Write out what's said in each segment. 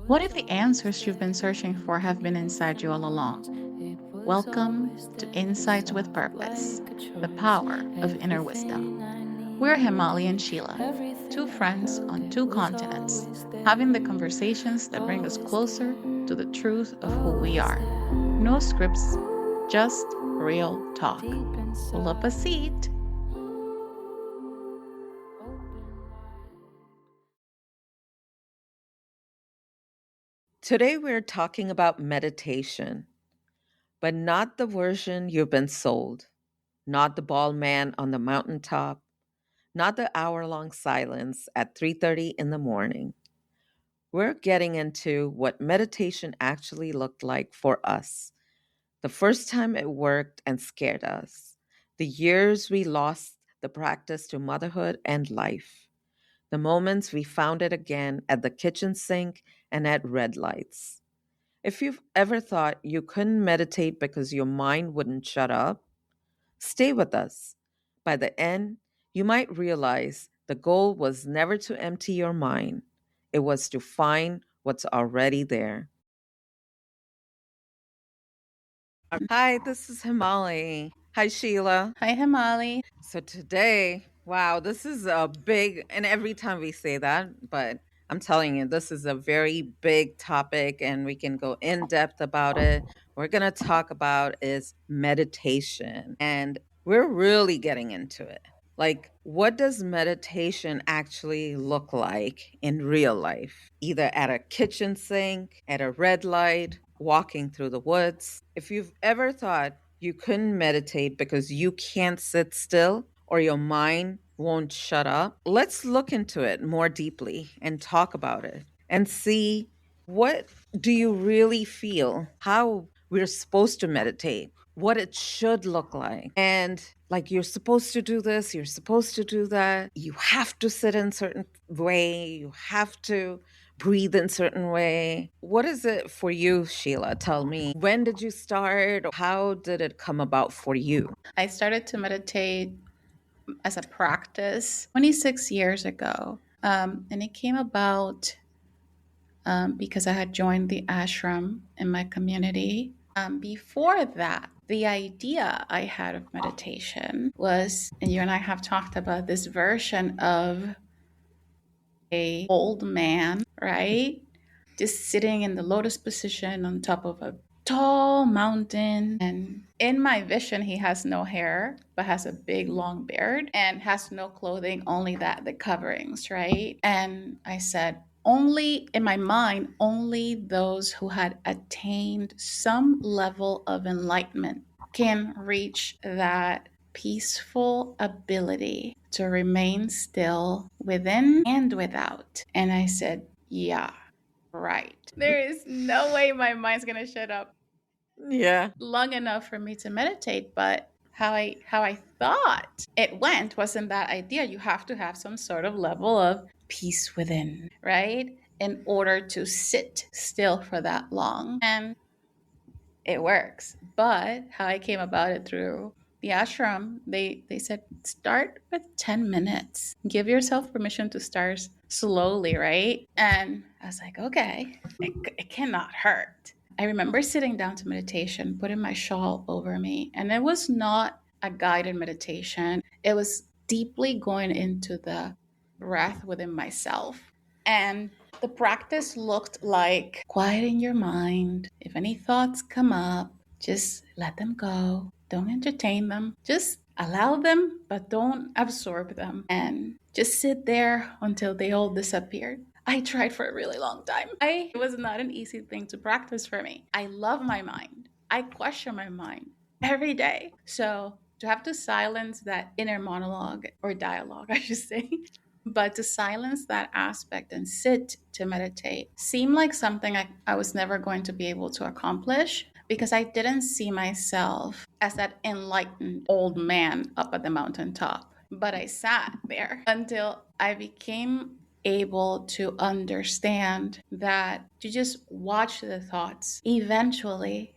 What if the answers you've been searching for have been inside you all along? Welcome to Insights with Purpose, the power of inner wisdom. We're Hemali and Sheila, two friends on two continents, having the conversations that bring us closer to the truth of who we are. No scripts, just real talk. Pull up a seat. Today, we're talking about meditation, but not the version you've been sold, not the bald man on the mountaintop, not the hour-long silence at 3:30 in the morning. We're getting into what meditation actually looked like for us. The first time it worked and scared us. The years we lost the practice to motherhood and life. The moments we found it again at the kitchen sink and at red lights. If you've ever thought you couldn't meditate because your mind wouldn't shut up, stay with us. By the end, you might realize the goal was never to empty your mind, it was to find what's already there. Hi, this is Himali. Hi, Sheila. Hi, Hemali. So today, wow, this is a big, and every time we say that, but I'm telling you, this is a very big topic and we can go in depth about it. We're going to talk about is meditation, and we're really getting into it. Like, what does meditation actually look like in real life? Either at a kitchen sink, at a red light, walking through the woods. If you've ever thought you couldn't meditate because you can't sit still or your mind won't shut up, let's look into it more deeply and talk about it and see what do you really feel, how we're supposed to meditate, what it should look like. And like, you're supposed to do this, you're supposed to do that. You have to sit in a certain way, you have to breathe in a certain way. What is it for you, Sheila? Tell me. When did you start? How did it come about for you? I started to meditate as a practice 26 years ago. And it came about because I had joined the ashram in my community. Before that, the idea I had of meditation was, and you and I have talked about this version of a old man, right? Just sitting in the lotus position on top of a tall mountain. And in my vision, he has no hair, but has a big long beard and has no clothing, only the coverings, right? And I said, only in my mind, only those who had attained some level of enlightenment can reach that peaceful ability to remain still within and without. And I said, yeah, right. There is no way my mind's gonna shut up Yeah. long enough for me to meditate. But how I thought it went wasn't that idea. You have to have some sort of level of peace within, right? In order to sit still for that long. And it works. But how I came about it through the ashram, they said start with 10 minutes. Give yourself permission to start slowly, right? And I was like, okay, it cannot hurt. I remember sitting down to meditation, putting my shawl over me, and it was not a guided meditation. It was deeply going into the breath within myself. And the practice looked like quieting your mind. If any thoughts come up, just let them go. Don't entertain them. Just allow them, but don't absorb them. And just sit there until they all disappeared. I tried for a really long time. It was not an easy thing to practice for me. I love my mind. I question my mind every day. So to have to silence that inner monologue or dialogue, I should say, but to silence that aspect and sit to meditate seemed like something I was never going to be able to accomplish because I didn't see myself as that enlightened old man up at the mountaintop. But I sat there until I became able to understand that to just watch the thoughts, eventually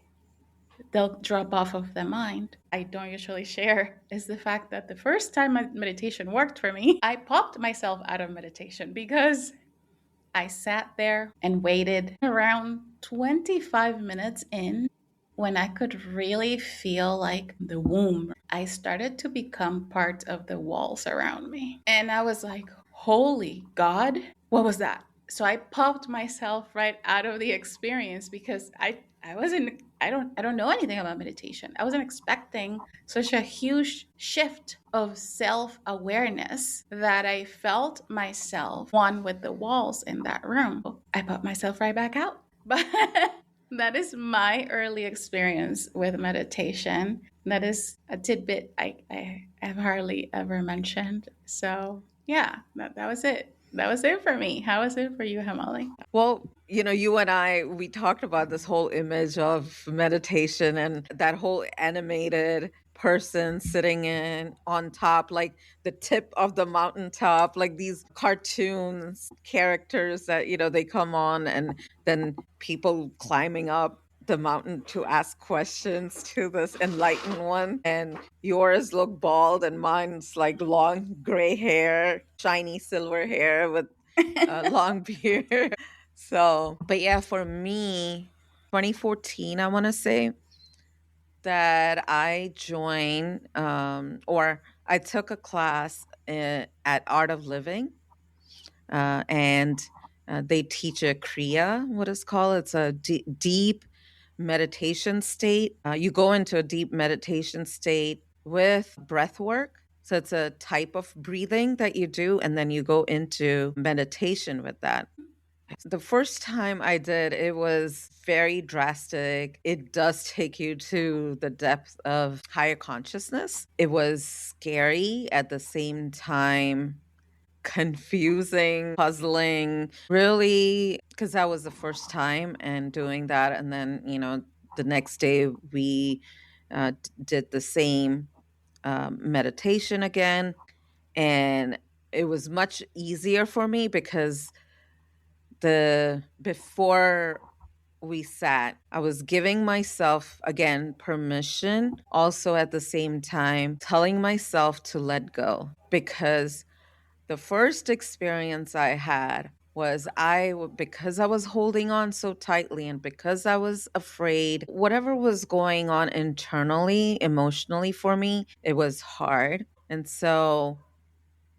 they'll drop off of the mind. I don't usually share is the fact that the first time my meditation worked for me, I popped myself out of meditation because I sat there and waited around 25 minutes in when I could really feel like the womb. I started to become part of the walls around me. And I was like, holy God, what was that? So I popped myself right out of the experience because I wasn't I don't know anything about meditation. I wasn't expecting such a huge shift of self-awareness that I felt myself one with the walls in that room. I popped myself right back out. But that is my early experience with meditation. That is a tidbit I have hardly ever mentioned. So yeah, that was it. That was it for me. How was it for you, Hemali? Well, you and I, we talked about this whole image of meditation and that whole animated person sitting in on top, like the tip of the mountaintop, like these cartoons characters that, they come on and then people climbing up the mountain to ask questions to this enlightened one. And yours look bald and mine's like long gray hair, shiny silver hair with long beard. So, but yeah, for me, 2014, I want to say that I joined or I took a class at Art of Living, and they teach a Kriya, what it's called. It's a deep meditation state. You go into a deep meditation state with breath work. So it's a type of breathing that you do, and then you go into meditation with that. The first time I did, it was very drastic. It does take you to the depth of higher consciousness. It was scary at the same time, confusing, puzzling, really, because that was the first time and doing that. And then, the next day we did the same meditation again. And it was much easier for me because the before we sat, I was giving myself again permission, also at the same time telling myself to let go, because the first experience I had was because I was holding on so tightly and because I was afraid, whatever was going on internally, emotionally for me, it was hard. And so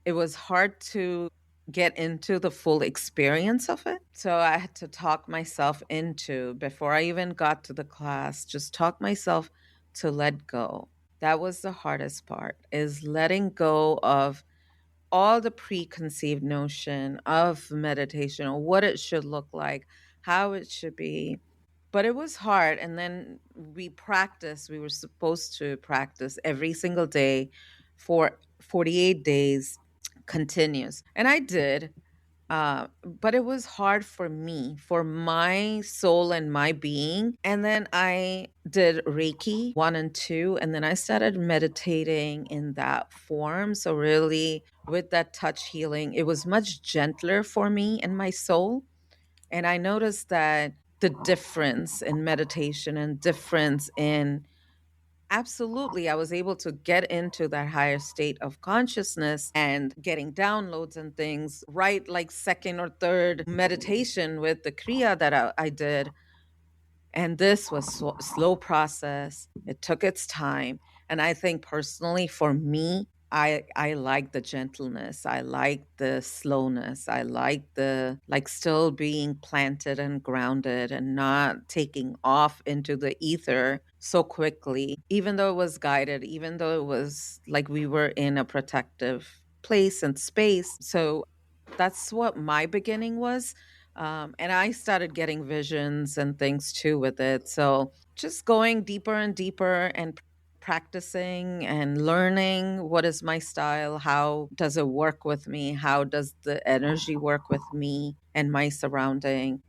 it was hard to get into the full experience of it. So I had to talk myself into, before I even got to the class, just talk myself to let go. That was the hardest part, is letting go of all the preconceived notion of meditation or what it should look like, how it should be. But it was hard. And then we were supposed to practice every single day for 48 days continuous. And I did. But it was hard for me, for my soul and my being. And then I did Reiki 1 and 2, and then I started meditating in that form. So, really, with that touch healing, it was much gentler for me and my soul. And I noticed that the difference in meditation and difference in, absolutely, I was able to get into that higher state of consciousness and getting downloads and things right, like second or third meditation with the Kriya that I did. And this was slow process. It took its time. And I think personally for me, I like the gentleness. I like the slowness. I like the like still being planted and grounded and not taking off into the ether so quickly, even though it was guided, even though it was like we were in a protective place and space. So that's what my beginning was. And I started getting visions and things too with it. So just going deeper and deeper and practicing and learning what is my style, how does it work with me, how does the energy work with me and my surrounding.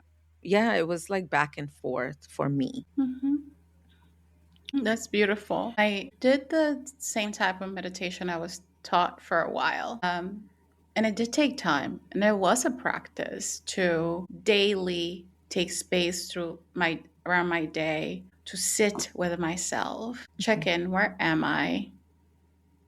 Yeah, it was like back and forth for me. Mm-hmm. That's beautiful. I did the same type of meditation I was taught for a while. And it did take time. And there was a practice to daily take space through my around my day to sit with myself, check in, where am I?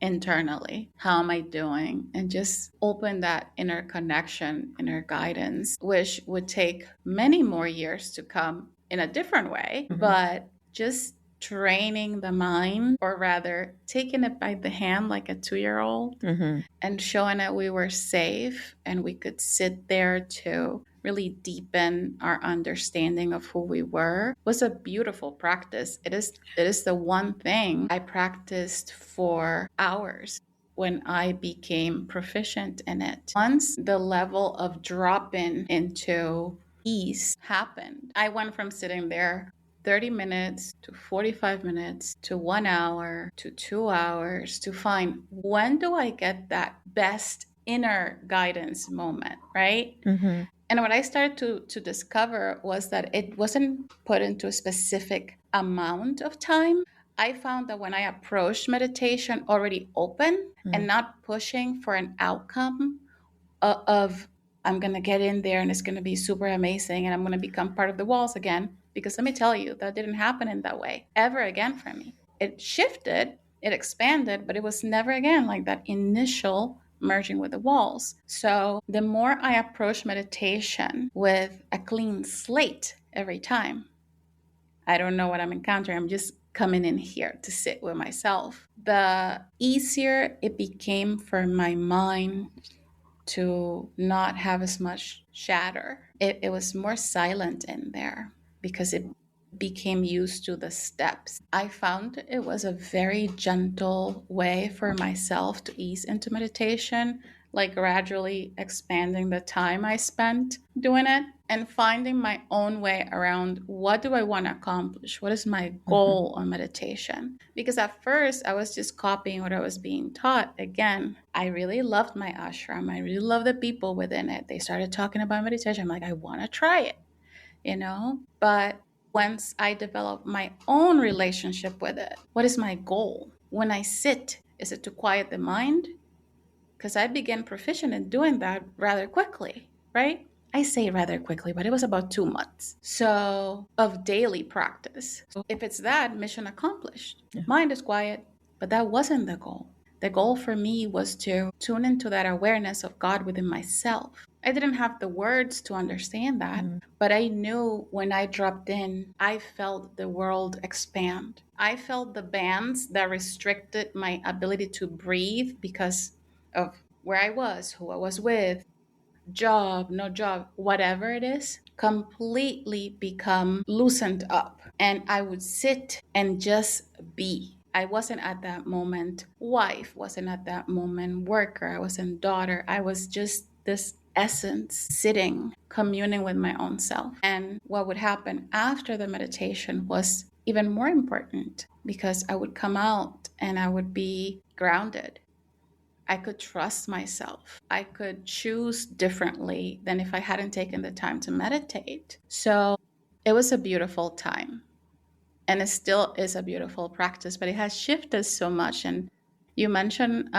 internally. How am I doing? And just open that inner connection, inner guidance, which would take many more years to come in a different way, but just training the mind, or rather taking it by the hand like a 2-year-old Mm-hmm. and showing it we were safe and we could sit there to really deepen our understanding of who we were was a beautiful practice. It is the one thing I practiced for hours when I became proficient in it. Once the level of dropping into ease happened, I went from sitting there 30 minutes to 45 minutes to 1 hour to 2 hours to find when do I get that best inner guidance moment, right? Mm-hmm. And what I started to discover was that it wasn't put into a specific amount of time. I found that when I approached meditation already open and not pushing for an outcome of I'm going to get in there and it's going to be super amazing and I'm going to become part of the walls again. Because let me tell you, that didn't happen in that way ever again for me. It shifted, it expanded, but it was never again like that initial merging with the walls. So the more I approach meditation with a clean slate every time, I don't know what I'm encountering. I'm just coming in here to sit with myself. The easier it became for my mind to not have as much chatter. It was more silent in there because it became used to the steps. I found it was a very gentle way for myself to ease into meditation, like gradually expanding the time I spent doing it and finding my own way around what do I want to accomplish? What is my Mm-hmm. goal on meditation? Because at first I was just copying what I was being taught. Again, I really loved my ashram. I really loved the people within it. They started talking about meditation. I'm like, I want to try it. But once I developed my own relationship with it, what is my goal? When I sit, is it to quiet the mind? Because I began proficient in doing that rather quickly, right? I say rather quickly, but it was about 2 months. So, of daily practice. So if it's that, mission accomplished. Yeah. Mind is quiet, but that wasn't the goal. The goal for me was to tune into that awareness of God within myself. I didn't have the words to understand that, but I knew when I dropped in, I felt the world expand. I felt the bands that restricted my ability to breathe because of where I was, who I was with, job, no job, whatever it is, completely become loosened up. And I would sit and just be. I wasn't at that moment wife, wasn't at that moment worker, I wasn't daughter. I was just this essence sitting, communing with my own self. And what would happen after the meditation was even more important because I would come out and I would be grounded. I could trust myself. I could choose differently than if I hadn't taken the time to meditate. So it was a beautiful time. And it still is a beautiful practice, but it has shifted so much. And you mentioned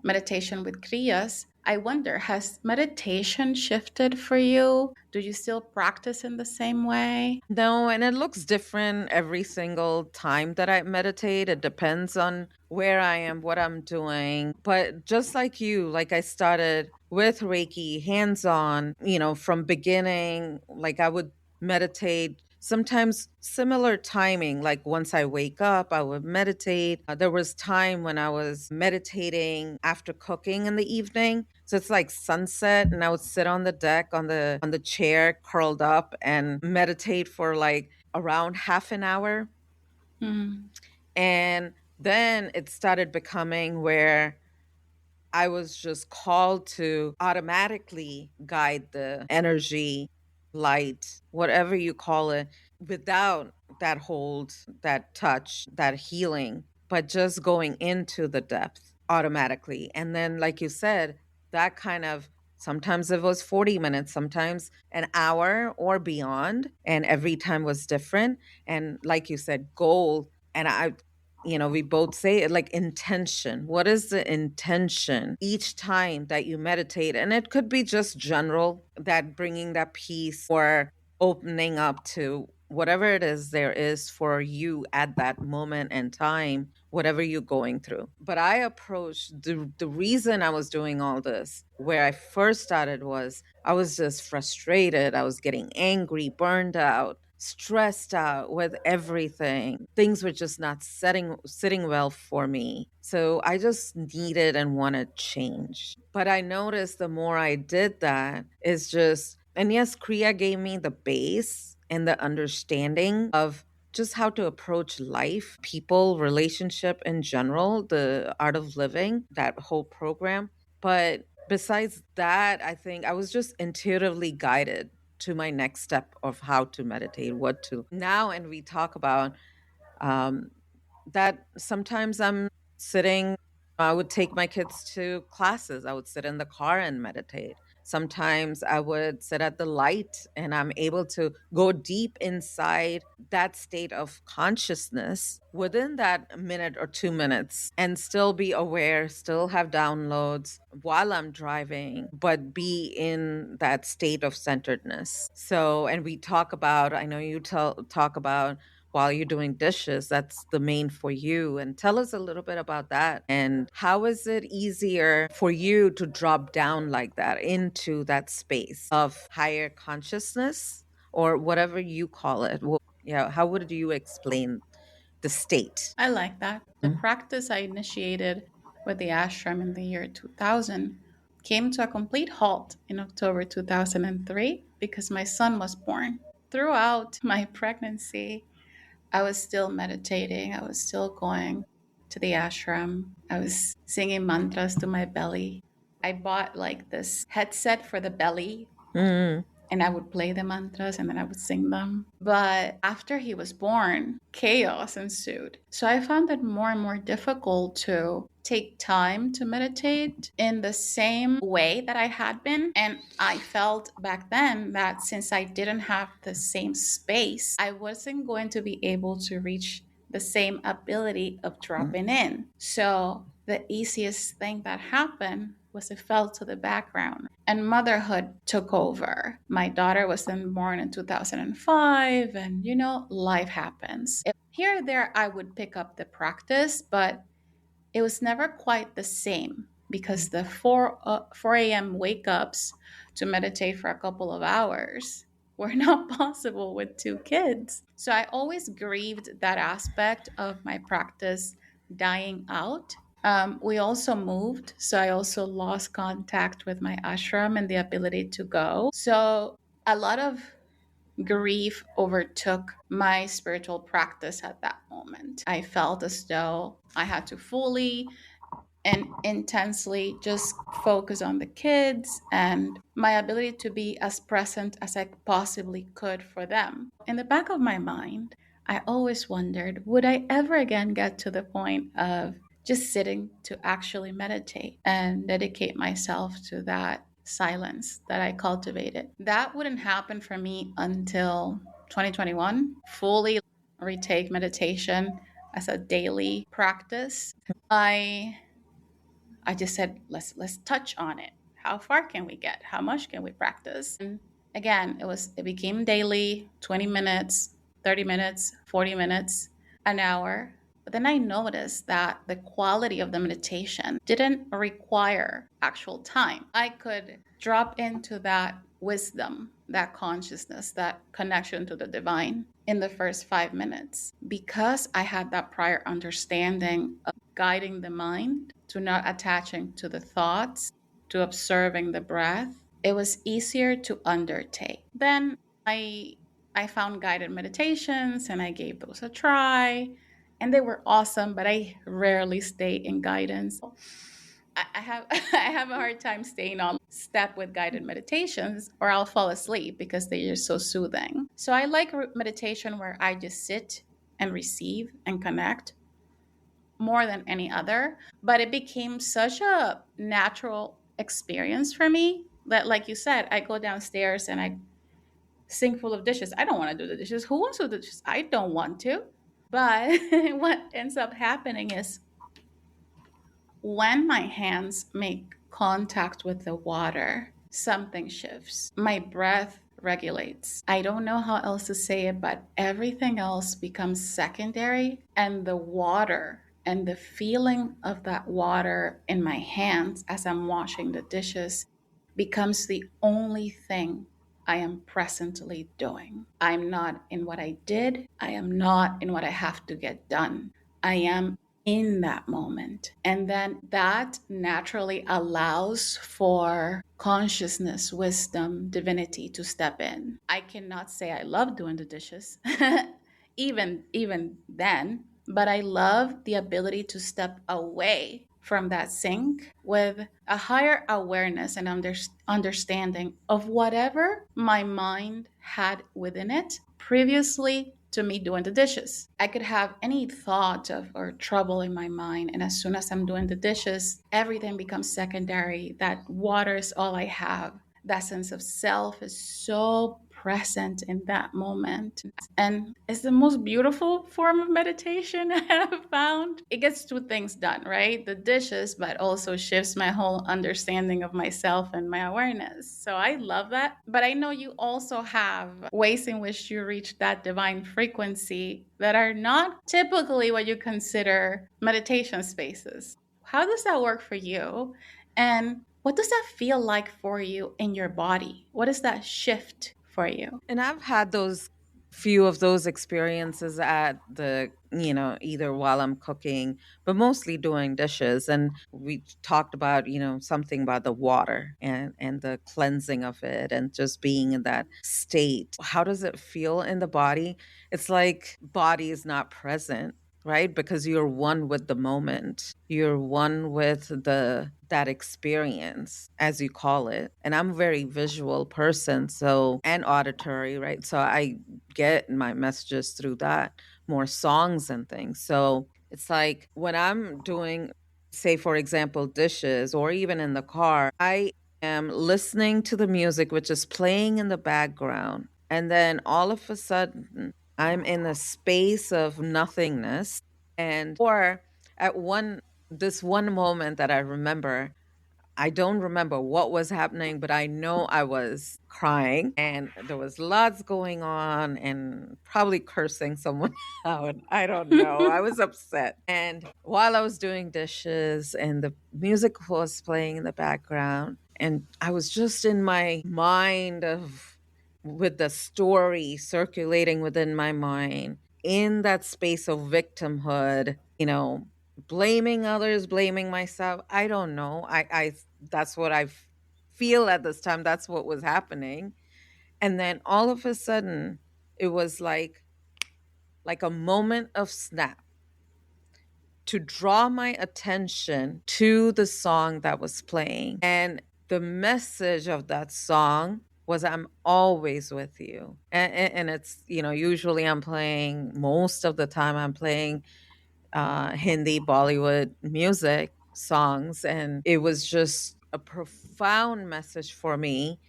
meditation with Kriyas. I wonder, has meditation shifted for you? Do you still practice in the same way? No, and it looks different every single time that I meditate. It depends on where I am, what I'm doing. But just like you, like I started with Reiki hands on, from beginning, like I would meditate sometimes similar timing. Like once I wake up, I would meditate. There was time when I was meditating after cooking in the evening. So it's like sunset and I would sit on the deck on the chair curled up and meditate for like around half an hour. Mm, And then it started becoming where I was just called to automatically guide the energy, light, whatever you call it, without that hold, that touch, that healing, but just going into the depth automatically. And then, like you said, that kind of sometimes it was 40 minutes, sometimes an hour or beyond. And every time was different. And like you said, goal. And we both say it like intention. What is the intention each time that you meditate? And it could be just general, that bringing that peace or opening up to whatever it is there is for you at that moment and time, whatever you're going through. But I approached the reason I was doing all this, where I first started, was I was just frustrated. I was getting angry, burned out, stressed out with everything. Things were just not sitting well for me. So I just needed and wanted change. But I noticed the more I did that, is just, and yes, Kriya gave me the base and the understanding of just how to approach life, people, relationship in general, the art of living, that whole program. But besides that, I think I was just intuitively guided to my next step of how to meditate, what to now. And we talk about um, that sometimes I'm sitting, I would take my kids to classes. I would sit in the car and meditate. Sometimes I would sit at the light and I'm able to go deep inside that state of consciousness within that minute or 2 minutes and still be aware, still have downloads while I'm driving, but be in that state of centeredness. So, and we talk about, I know you talk about while you're doing dishes, that's the main for you. And tell us a little bit about that. And how is it easier for you to drop down like that into that space of higher consciousness or whatever you call it? Yeah, how would you explain the state? I like that. The practice I initiated with the ashram in the year 2000 came to a complete halt in October 2003 because my son was born. Throughout my pregnancy, I was still meditating. I was still going to the ashram. I was singing mantras to my belly. I bought like this headset for the belly Mm, and I would play the mantras and then I would sing them. But after he was born, chaos ensued. So I found it more and more difficult to take time to meditate in the same way that I had been. And I felt back then that since I didn't have the same space, I wasn't going to be able to reach the same ability of mm, dropping in. So the easiest thing that happened was it fell to the background and motherhood took over. My daughter was then born in 2005, and life happens. Here or there, I would pick up the practice, but it was never quite the same because the 4 a.m. wake ups to meditate for a couple of hours were not possible with 2 kids. So I always grieved that aspect of my practice dying out. We also moved, so I also lost contact with my ashram and the ability to go. So a lot of grief overtook my spiritual practice at that moment. I felt as though I had to fully and intensely just focus on the kids and my ability to be as present as I possibly could for them. In the back of my mind, I always wondered, would I ever again get to the point of just sitting to actually meditate and dedicate myself to that silence that I cultivated? That wouldn't happen for me until 2021, fully retake meditation as a daily practice. I I just said, let's touch on it. How far can we get? How much can we practice? And again, it became daily, 20 minutes, 30 minutes, 40 minutes, an hour. But then I noticed that the quality of the meditation didn't require actual time. I could drop into that wisdom, that consciousness, that connection to the divine in the first 5 minutes because I had that prior understanding of guiding the mind to not attaching to the thoughts, to observing the breath. It was easier to undertake. Then I found guided meditations and I gave those a try and they were awesome, but I rarely stay in guidance. I have I have a hard time staying on step with guided meditations or I'll fall asleep because they're just so soothing. So I like meditation where I just sit and receive and connect more than any other, but it became such a natural experience for me that, like you said, I go downstairs and I sink full of dishes. I don't want to do the dishes. Who wants to do the dishes? I don't want to. But what ends up happening is when my hands make contact with the water, something shifts. My breath regulates. I don't know how else to say it, but everything else becomes secondary, and the water and the feeling of that water in my hands as I'm washing the dishes becomes the only thing I am presently doing. I'm not in what I did. I am not in what I have to get done. I am in that moment. And then that naturally allows for consciousness, wisdom, divinity to step in. I cannot say I love doing the dishes, even then, but I love the ability to step away from that sink with a higher awareness and understanding of whatever my mind had within it previously to me doing the dishes. I could have any thought of or trouble in my mind, and as soon as I'm doing the dishes, everything becomes secondary. That water is all I have. That sense of self is so present in that moment. And it's the most beautiful form of meditation I have found. It gets two things done, right? The dishes, but also shifts my whole understanding of myself and my awareness. So I love that. But I know you also have ways in which you reach that divine frequency that are not typically what you consider meditation spaces. How does that work for you? And what does that feel like for you in your body? What is that shift for you? And I've had those few of those experiences at the, either while I'm cooking, but mostly doing dishes. And we talked about, something about the water and the cleansing of it and just being in that state. How does it feel in the body? It's like body is not present, right? Because you're one with the moment. You're one with the that experience, as you call it. And I'm a very visual person, so, and auditory, right? So I get my messages through that, more songs and things. So it's like when I'm doing, say, for example, dishes or even in the car, I am listening to the music which is playing in the background. And then all of a sudden, I'm in a space of nothingness. And, or at this one moment that I remember, I don't remember what was happening, but I know I was crying and there was lots going on and probably cursing someone out. I don't know. I was upset. And while I was doing dishes and the music was playing in the background, and I was just in my mind of with the story circulating within my mind in that space of victimhood, blaming others, blaming myself. I don't know. That's what feel at this time. That's what was happening. And then all of a sudden, it was like a moment of snap to draw my attention to the song that was playing. And the message of that song was, I'm always with you. And it's, usually I'm playing, most of the time I'm playing Hindi Bollywood music songs. And it was just a profound message for me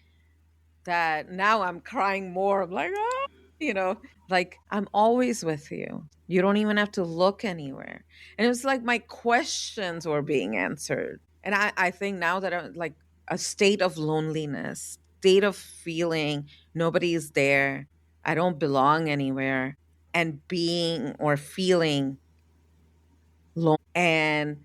that now I'm crying more. I'm like, ah, like I'm always with you. You don't even have to look anywhere. And it was like my questions were being answered. And I think now that I'm like a state of loneliness, state of feeling nobody is there, I don't belong anywhere, and being or feeling lonely. And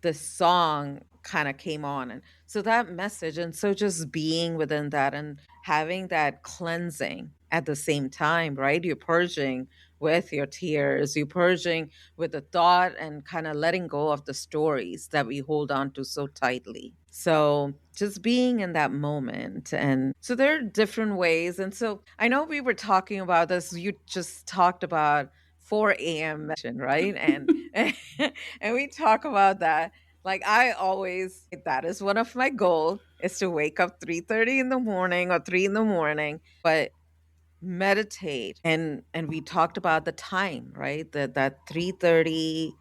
the song kind of came on, and so that message, and so just being within that and having that cleansing at the same time, right? You're purging with your tears, you're purging with the thought and kind of letting go of the stories that we hold on to so tightly. So just being in that moment. And so there are different ways. And so I know we were talking about this, you just talked about 4 a.m. right? And and we talk about that. Like I always, that is one of my goals, is to wake up 3:30 in the morning or 3 in the morning, but meditate. And we talked about the time, right? That 3:30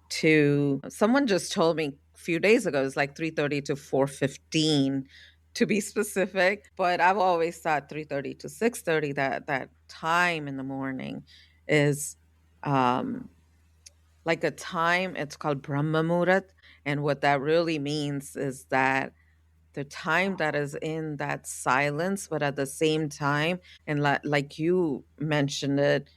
to, someone just told me a few days ago, it's like 3:30 to 4:15 to be specific, but I've always thought 3:30 to 6:30, that time in the morning is um like a time, it's called Brahma Muhurat. And what that really means is that the time that is in that silence, but at the same time, and like you mentioned it,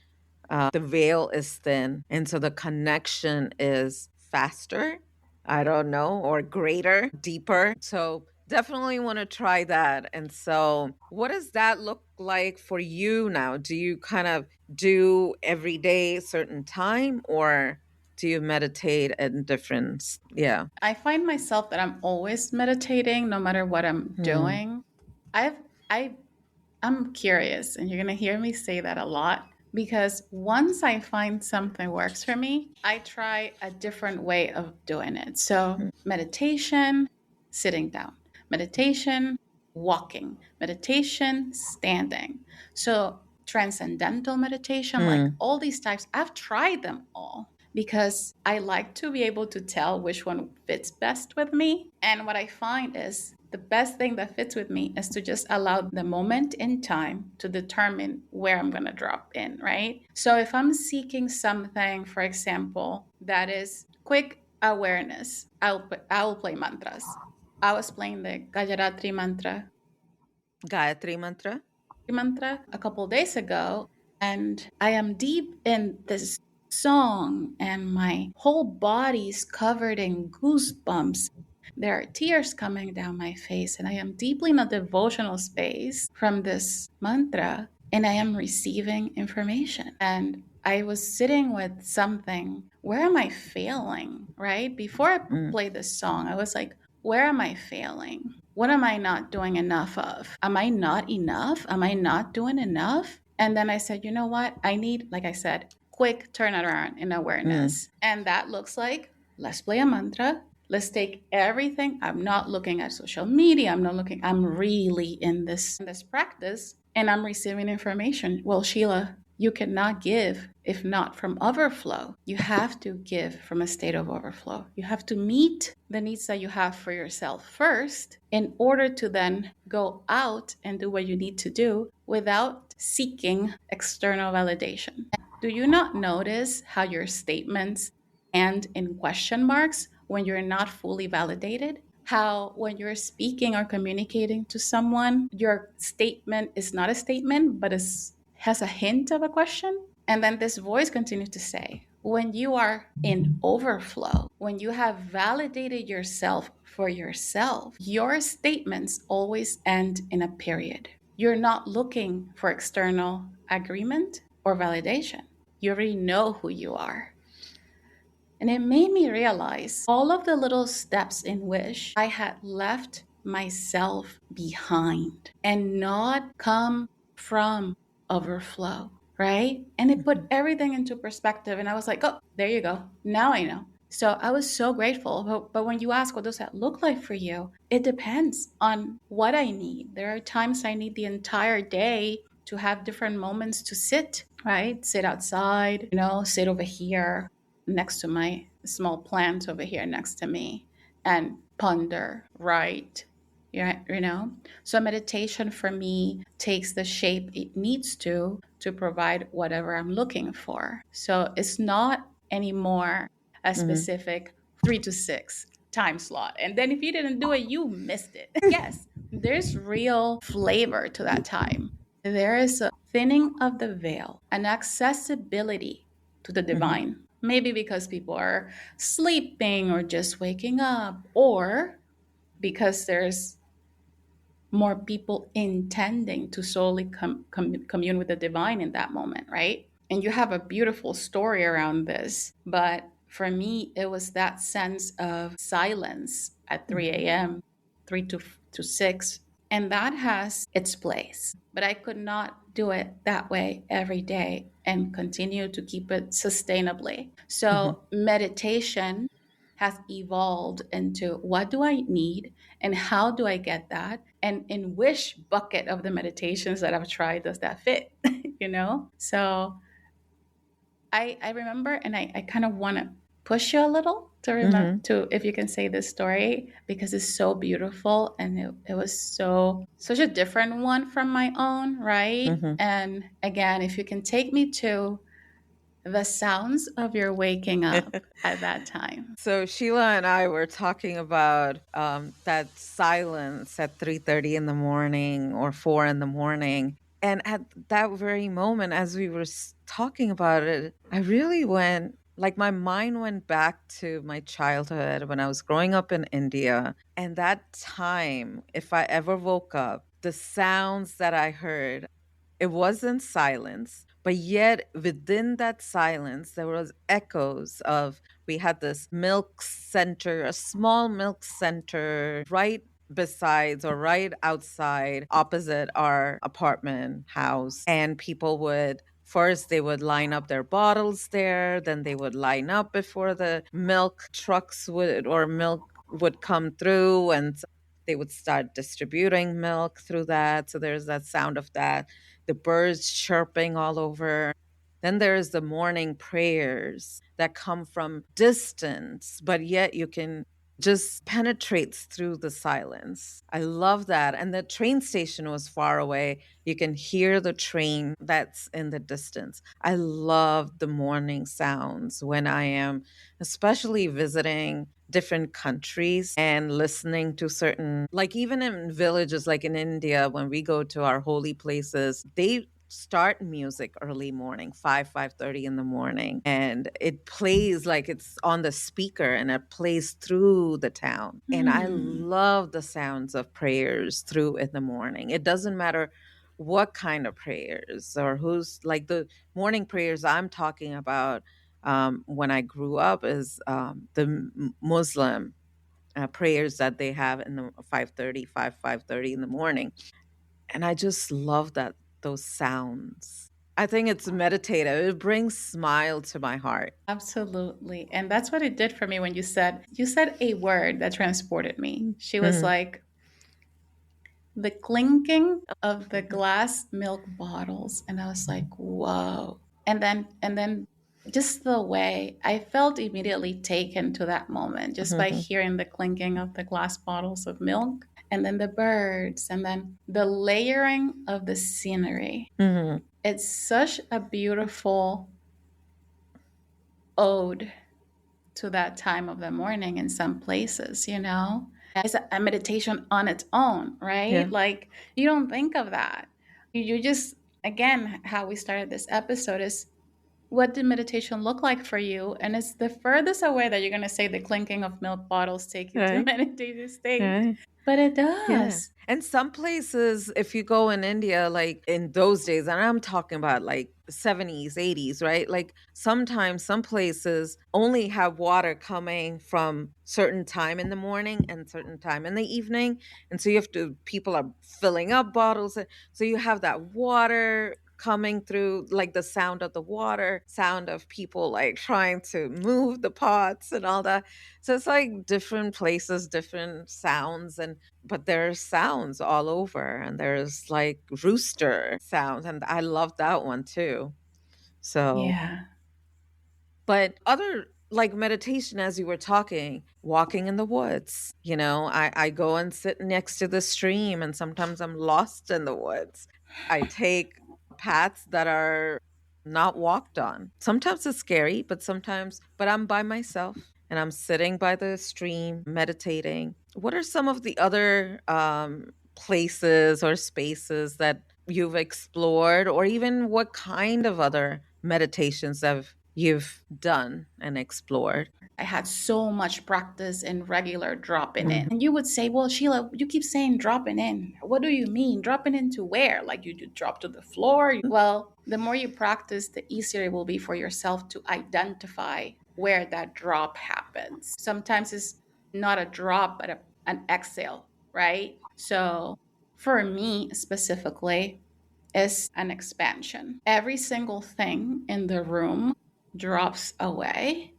the veil is thin. And so the connection is faster, I don't know, or greater, deeper. So definitely want to try that. And so, what does that look like for you now? Do you kind of do every day, certain time, or do you meditate at different? Yeah. I find myself that I'm always meditating no matter what I'm Mm, doing. I've I I'm curious, and you're going to hear me say that a lot because once I find something works for me, I try a different way of doing it. So, mm, meditation, sitting down, meditation, walking, meditation, standing. So, transcendental meditation, like mm, all these types, I've tried them all because I like to be able to tell which one fits best with me. And what I find is the best thing that fits with me is to just allow the moment in time to determine where I'm going to drop in, right? So if I'm seeking something, for example, that is quick awareness, I'll play mantras. I was playing the Gajayatri Gayatri mantra. mantra a couple days ago, and I am deep in this song, and my whole body's covered in goosebumps. There are tears coming down my face, and I am deeply in a devotional space from this mantra, and I am receiving information. And I was sitting with something. Where am I failing? Right? Before I Mm, played this song, I was like, where am I failing? What am I not doing enough of? Am I not enough? Am I not doing enough? And then I said, you know what? I need, like I said, quick turnaround in mm, awareness. And that looks like let's play a mantra. Let's take everything. I'm not looking at social media. I'm not looking, I'm really in this practice and I'm receiving information. Well, Sheila, you cannot give if not from overflow. You have to give from a state of overflow. You have to meet the needs that you have for yourself first in order to then go out and do what you need to do without seeking external validation. Do you not notice how your statements end in question marks when you're not fully validated? How, when you're speaking or communicating to someone, your statement is not a statement, but has a hint of a question? And then this voice continues to say, when you are in overflow, when you have validated yourself for yourself, your statements always end in a period. You're not looking for external agreement or validation. You already know who you are. And it made me realize all of the little steps in which I had left myself behind and not come from overflow, right? And it put mhm, everything into perspective. And I was like, oh, there you go. Now I know. So I was so grateful. But when you ask, what does that look like for you? It depends on what I need. There are times I need the entire day to have different moments to sit, right? Sit outside, sit over here next to my small plant over here next to me and ponder, write. Yeah, so meditation for me takes the shape it needs to provide whatever I'm looking for. So it's not anymore a mhm, specific 3 to 6 time slot, and then if you didn't do it, you missed it. Yes, there's real flavor to that time. There is a thinning of the veil, an accessibility to the mhm, divine. Maybe because people are sleeping or just waking up, or because there's more people intending to solely commune with the divine in that moment, right? And you have a beautiful story around this. But for me, it was that sense of silence at 3 mhm, a.m., 3 to 6. And that has its place. But I could not do it that way every day and continue to keep it sustainably. mhm, So meditation has evolved into what do I need and how do I get that? And in which bucket of the meditations that I've tried does that fit? So I remember, and I kind of want to push you a little to remember mhm, to if you can say this story because it's so beautiful and it was such a different one from my own, right? mhm, And again, if you can take me to the sounds of your waking up at that time. So Sheila and I were talking about that silence at 3:30 in the morning or 4 in the morning. And at that very moment, as we were talking about it, I really went, like, my mind went back to my childhood when I was growing up in India. And that time, if I ever woke up, the sounds that I heard, it wasn't silence, but yet within that silence, there was echoes of, we had this milk center, a small milk center right besides or right outside opposite our apartment house. And people would first, they would line up their bottles there, then they would line up before the milk trucks would or milk would come through, and they would start distributing milk through that. So there's that sound of that, the birds chirping all over. Then there's the morning prayers that come from distance, but yet you can just penetrates through the silence. I love that. And the train station was far away. You can hear the train that's in the distance. I love the morning sounds when I am especially visiting different countries and listening to certain, like even in villages like in India, when we go to our holy places, they start music early morning, 5:30 in the morning, and it plays like it's on the speaker and it plays through the town. And I Hmm. love the sounds of prayers through in the morning. It doesn't matter what kind of prayers or who's, like, the morning prayers I'm talking about when I grew up is the Muslim prayers that they have in the 5:30 in the morning. And I just love that, those sounds. I think it's meditative. It brings smile to my heart. Absolutely. And that's what it did for me when you said a word that transported me. She was Mhm. like, the clinking of the glass milk bottles, and I was like, whoa. And then just the way I felt immediately taken to that moment just by Mhm. hearing the clinking of the glass bottles of milk, and then the birds, and then the layering of the scenery. Mhm. It's such a beautiful ode to that time of the morning in some places. It's a meditation on its own, right? Yeah. Like, you don't think of that. You just, again, how we started this episode is, what did meditation look like for you? And it's the furthest away that you're going to say the clinking of milk bottles take you to a Right. meditative state. Right. But it Yeah. does. And some places, if you go in India, like in those days, and I'm talking about like 70s, 80s, right? Like sometimes some places only have water coming from certain time in the morning and certain time in the evening. And so you have to, people are filling up bottles. So you have that water coming through, like the sound of the water, sound of people like trying to move the pots and all that. So it's like different places, different sounds, and but there's sounds all over, and there's like rooster sounds, and I love that one too. So, Yeah. but other, like meditation, as you were talking, walking in the woods, I go and sit next to the stream, and sometimes I'm lost in the woods. I take paths that are not walked on. Sometimes it's scary, but I'm by myself and I'm sitting by the stream meditating. What are some of the other places or spaces that you've explored, or even what kind of other meditations have you've done and explored? I had so much practice in regular dropping in. Mhm. And you would say, well, Sheila, you keep saying dropping in. What do you mean? Dropping into where? Like, you drop to the floor? Well, the more you practice, the easier it will be for yourself to identify where that drop happens. Sometimes it's not a drop, but an exhale, right? So for me specifically, is an expansion. Every single thing in the room drops away,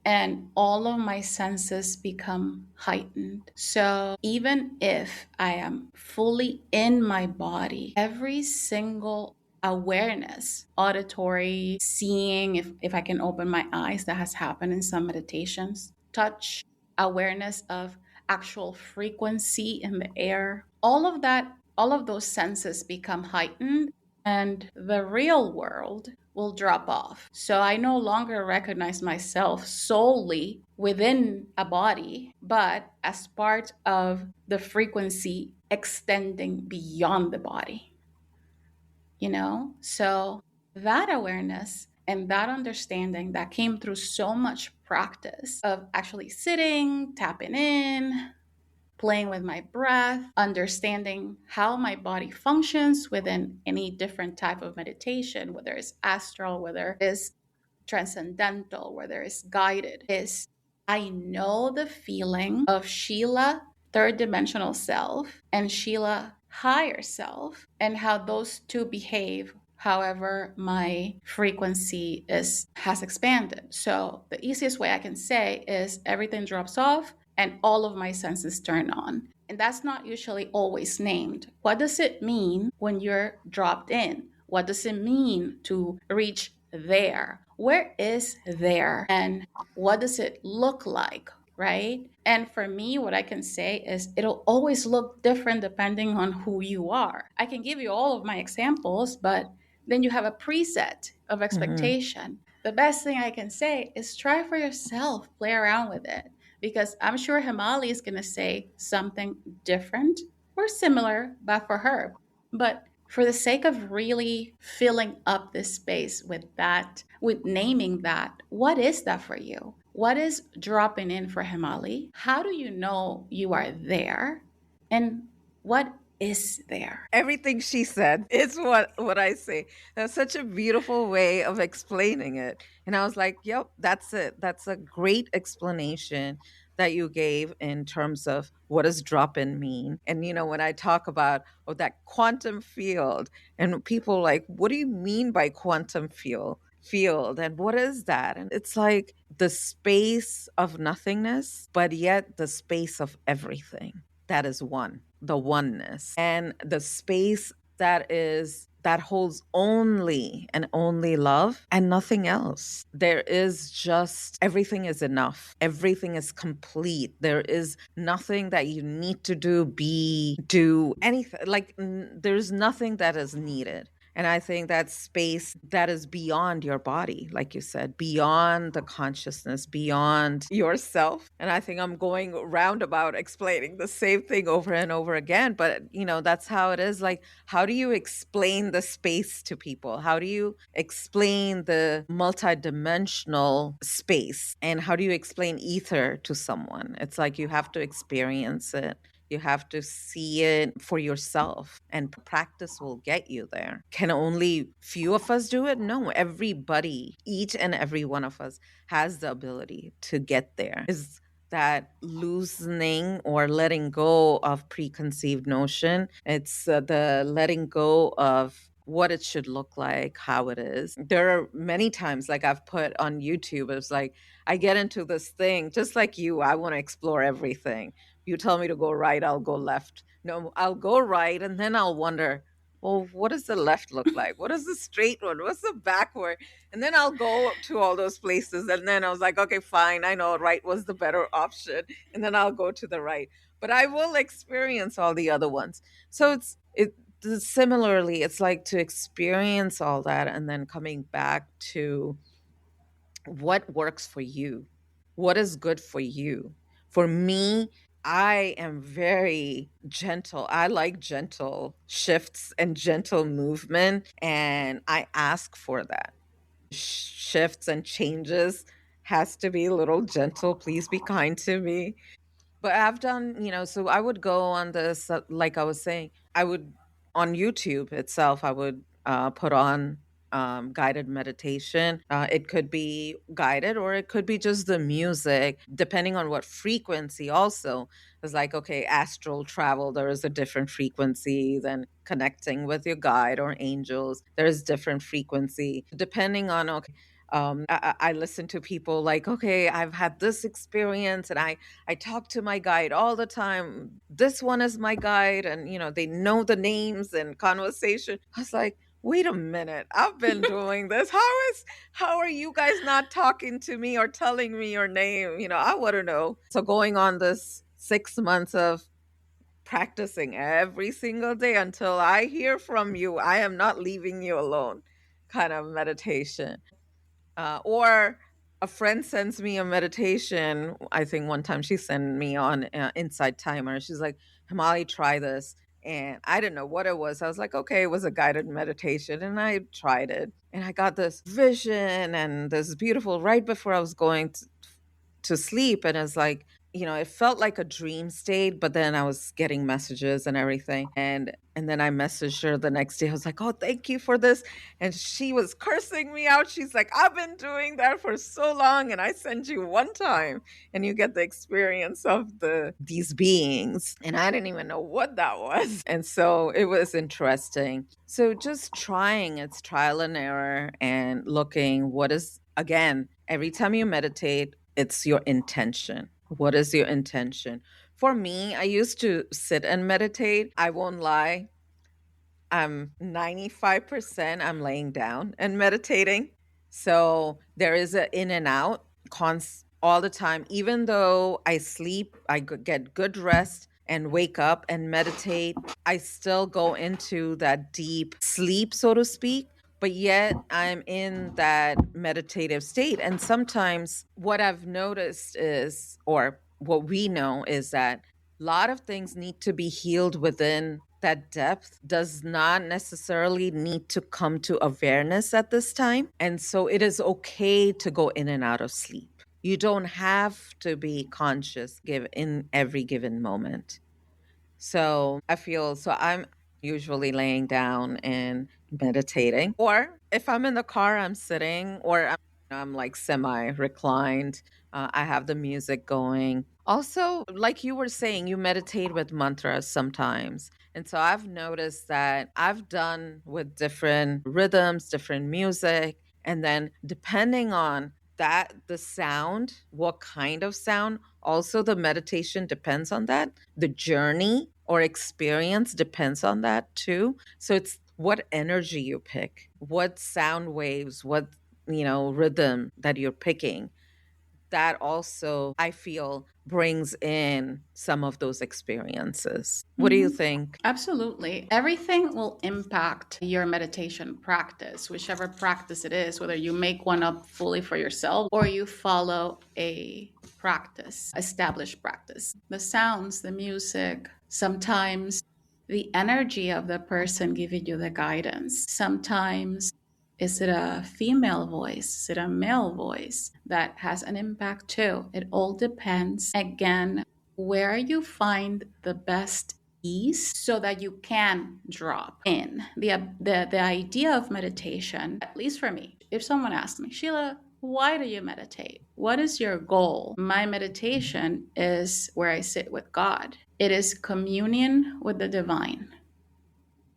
and all of my senses become heightened. So even if I am fully in my body, every single awareness, auditory, seeing, if I can open my eyes, that has happened in some meditations, touch, awareness of actual frequency in the air, all of that, all of those senses become heightened. and the real world will drop off. So I no longer recognize myself solely within a body, but as part of the frequency extending beyond the body, you know? So that awareness and that understanding that came through so much practice of actually sitting, tapping in, playing with my breath, understanding how my body functions within any different type of meditation, whether it's astral, whether it's transcendental, whether it's guided, is I know the feeling of Sheila, third dimensional self, and Sheila, higher self, and how those two behave however my frequency is has expanded. So the easiest way I can say is everything drops off and all of my senses turn on. And that's not usually always named. What does it mean when you're dropped in? What does it mean to reach there? Where is there? And what does it look like? Right? And for me, what I can say is it'll always look different depending on who you are. I can give you all of my examples, but then you have a preset of Hmm. expectation. The best thing I can say is try for yourself, play around with it, because I'm sure Hemali is going to say something different or similar, but for her. But for the sake of really filling up this space with that, with naming that, what is that for you? What is dropping in for Hemali? How do you know you are there? And what is there? Everything she said is what I say. That's such a beautiful way of explaining it. And I was like, yep, that's it. That's a great explanation that you gave in terms of what does drop in mean. And when I talk about that quantum field, and people like, what do you mean by quantum field, and what is that? And it's like the space of nothingness, but yet the space of everything that is one, the oneness, and the space that holds only and only love and nothing else. There is just everything is enough. Everything is complete. There is nothing that you need to do anything. Like there's nothing that is needed. And I think that space that is beyond your body, like you said, beyond the consciousness, beyond yourself. And I think I'm going roundabout explaining the same thing over and over again. But, that's how it is. Like, how do you explain the space to people? How do you explain the multidimensional space? And how do you explain ether to someone? It's like you have to experience it. You have to see it for yourself, and practice will get you there. Can only few of us do it? No, everybody, each and every one of us has the ability to get there. Is that loosening or letting go of preconceived notion? It's the letting go of what it should look like, how it is. There are many times, like I've put on YouTube, it's like I get into this thing, just like you, I want to explore everything. You tell me to go right, I'll go left. No, I'll go right, and then I'll wonder, well, what does the left look like? What is the straight one? What's the backward? And then I'll go to all those places. And then I was like, okay, fine. I know right was the better option. And then I'll go to the right. But I will experience all the other ones. So similarly, it's like to experience all that and then coming back to what works for you, what is good for you. For me, I am very gentle. I like gentle shifts and gentle movement, and I ask for that. Shifts and changes has to be a little gentle. Please be kind to me. But I've done, so I would go on this, like I was saying, I would, on YouTube itself, I would put on guided meditation. It could be guided or it could be just the music, depending on what frequency also. It's like, okay, astral travel, there is a different frequency than connecting with your guide or angels. There's different frequency depending on, okay, I listen to people like, okay, I've had this experience and I talk to my guide all the time. This one is my guide, and they know the names and conversation. I was like, wait a minute, I've been doing this. How are you guys not talking to me or telling me your name? I want to know. So going on this 6 months of practicing every single day until I hear from you. I am not leaving you alone kind of meditation. Or a friend sends me a meditation. I think one time she sent me on Insight Timer. She's like, Hemali, try this. And I didn't know what it was. I was like, okay, it was a guided meditation. And I tried it. And I got this vision and this beautiful right before I was going to sleep. And it's like, it felt like a dream state, but then I was getting messages and everything. And then I messaged her the next day. I was like, oh, thank you for this. And she was cursing me out. She's like, I've been doing that for so long. And I sent you one time and you get the experience of these beings. And I didn't even know what that was. And so it was interesting. So just trying, it's trial and error and looking what is, again, every time you meditate, it's your intention. What is your intention? For me, I used to sit and meditate. I won't lie. I'm 95% I'm laying down and meditating. So there is a in and out all the time. Even though I sleep, I get good rest and wake up and meditate, I still go into that deep sleep, so to speak. But yet I'm in that meditative state. And sometimes what I've noticed is, or what we know is that a lot of things need to be healed within that depth does not necessarily need to come to awareness at this time. And so it is okay to go in and out of sleep. You don't have to be conscious in every given moment. So I'm usually laying down and meditating. Or if I'm in the car, I'm sitting, or I'm like semi reclined. I have the music going. Also, like you were saying, you meditate with mantras sometimes. And so I've noticed that I've done with different rhythms, different music. And then depending on the sound, what kind of sound, also the meditation depends on that. The journey or experience depends on that too. So it's what energy you pick, what sound waves, what, rhythm that you're picking. That also, I feel, brings in some of those experiences. What do you Mhm. think? Absolutely. Everything will impact your meditation practice, whichever practice it is, whether you make one up fully for yourself or you follow a practice, established practice. The sounds, the music, sometimes the energy of the person giving you the guidance. Sometimes is it a female voice? Is it a male voice? That has an impact too. It all depends, again, where you find the best ease so that you can drop in. The idea of meditation, at least for me, if someone asked me, Sheila, why do you meditate? What is your goal? My meditation is where I sit with God. It is communion with the divine,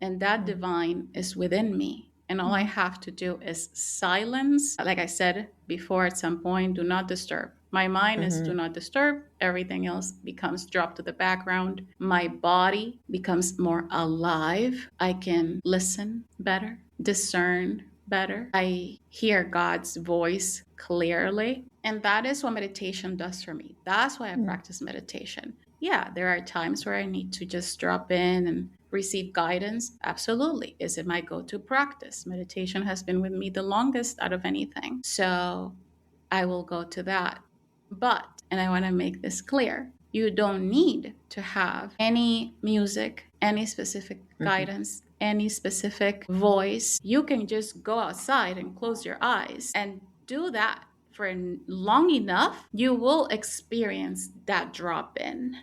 and that divine is within me. And all I have to do is silence. Like I said before, at some point, do not disturb. My mind is do Mm-hmm. not disturb. Everything else becomes dropped to the background. My body becomes more alive. I can listen better, discern better. I hear God's voice clearly. And that is what meditation does for me. That's why I practice meditation. Yeah, there are times where I need to just drop in and receive guidance. Absolutely. Is it my go to practice? Meditation has been with me the longest out of anything. So I will go to that. But, and I want to make this clear, you don't need to have any music, any specific Mm-hmm. guidance, any specific voice. You can just go outside and close your eyes and do that for long enough. You will experience that drop in.